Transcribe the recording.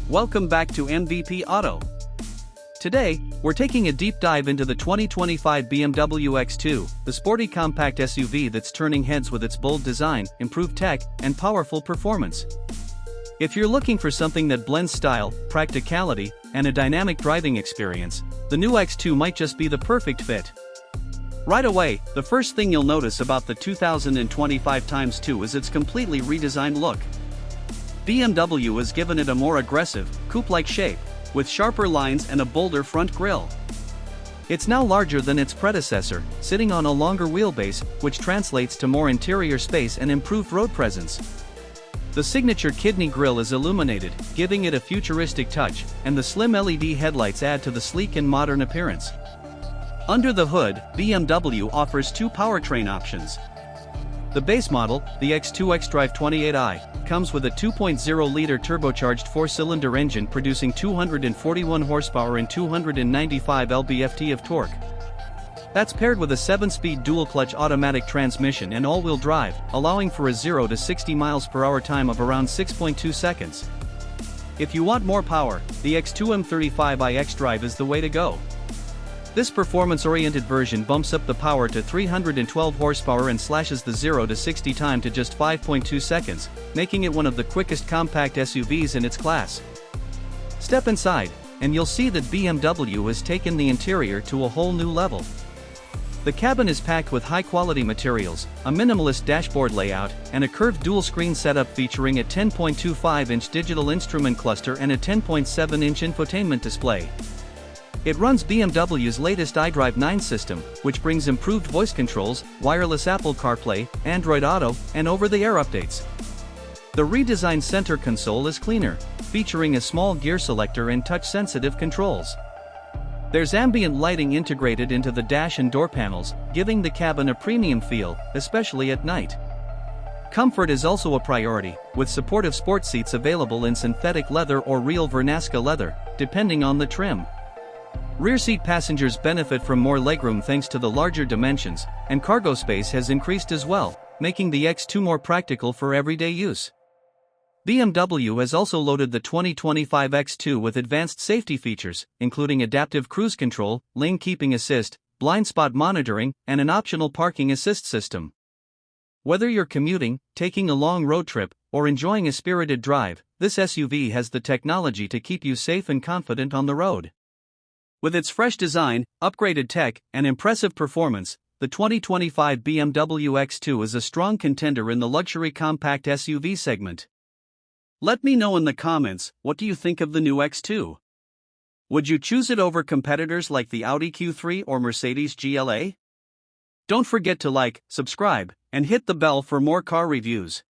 Welcome back to MVP Auto. Today, we're taking a deep dive into the 2025 BMW X2, the sporty compact SUV that's turning heads with its bold design, improved tech, and powerful performance. If you're looking for something that blends style, practicality, and a dynamic driving experience, the new X2 might just be the perfect fit. Right away, the first thing you'll notice about the 2025 X2 is its completely redesigned look. BMW has given it a more aggressive, coupe-like shape, with sharper lines and a bolder front grille. It's now larger than its predecessor, sitting on a longer wheelbase, which translates to more interior space and improved road presence. The signature kidney grille is illuminated, giving it a futuristic touch, and the slim LED headlights add to the sleek and modern appearance. Under the hood, BMW offers two powertrain options. The base model, the X2 xDrive 28i, comes with a 2.0-liter turbocharged four-cylinder engine producing 241 horsepower and 295 lb-ft of torque. That's paired with a 7-speed dual-clutch automatic transmission and all-wheel drive, allowing for a 0 to 60 miles per hour time of around 6.2 seconds. If you want more power, the X2 M35i xDrive is the way to go. This performance-oriented version bumps up the power to 312 horsepower and slashes the 0 to 60 time to just 5.2 seconds, making it one of the quickest compact SUVs in its class. Step inside, and you'll see that BMW has taken the interior to a whole new level. The cabin is packed with high-quality materials, a minimalist dashboard layout, and a curved dual-screen setup featuring a 10.25-inch digital instrument cluster and a 10.7-inch infotainment display. It runs BMW's latest iDrive 9 system, which brings improved voice controls, wireless Apple CarPlay, Android Auto, and over-the-air updates. The redesigned center console is cleaner, featuring a small gear selector and touch-sensitive controls. There's ambient lighting integrated into the dash and door panels, giving the cabin a premium feel, especially at night. Comfort is also a priority, with supportive sport seats available in synthetic leather or real Vernasca leather, depending on the trim. Rear seat passengers benefit from more legroom thanks to the larger dimensions, and cargo space has increased as well, making the X2 more practical for everyday use. BMW has also loaded the 2025 X2 with advanced safety features, including adaptive cruise control, lane keeping assist, blind spot monitoring, and an optional parking assist system. Whether you're commuting, taking a long road trip, or enjoying a spirited drive, this SUV has the technology to keep you safe and confident on the road. With its fresh design, upgraded tech, and impressive performance, the 2025 BMW X2 is a strong contender in the luxury compact SUV segment. Let me know in the comments, what do you think of the new X2? Would you choose it over competitors like the Audi Q3 or Mercedes GLA? Don't forget to like, subscribe, and hit the bell for more car reviews.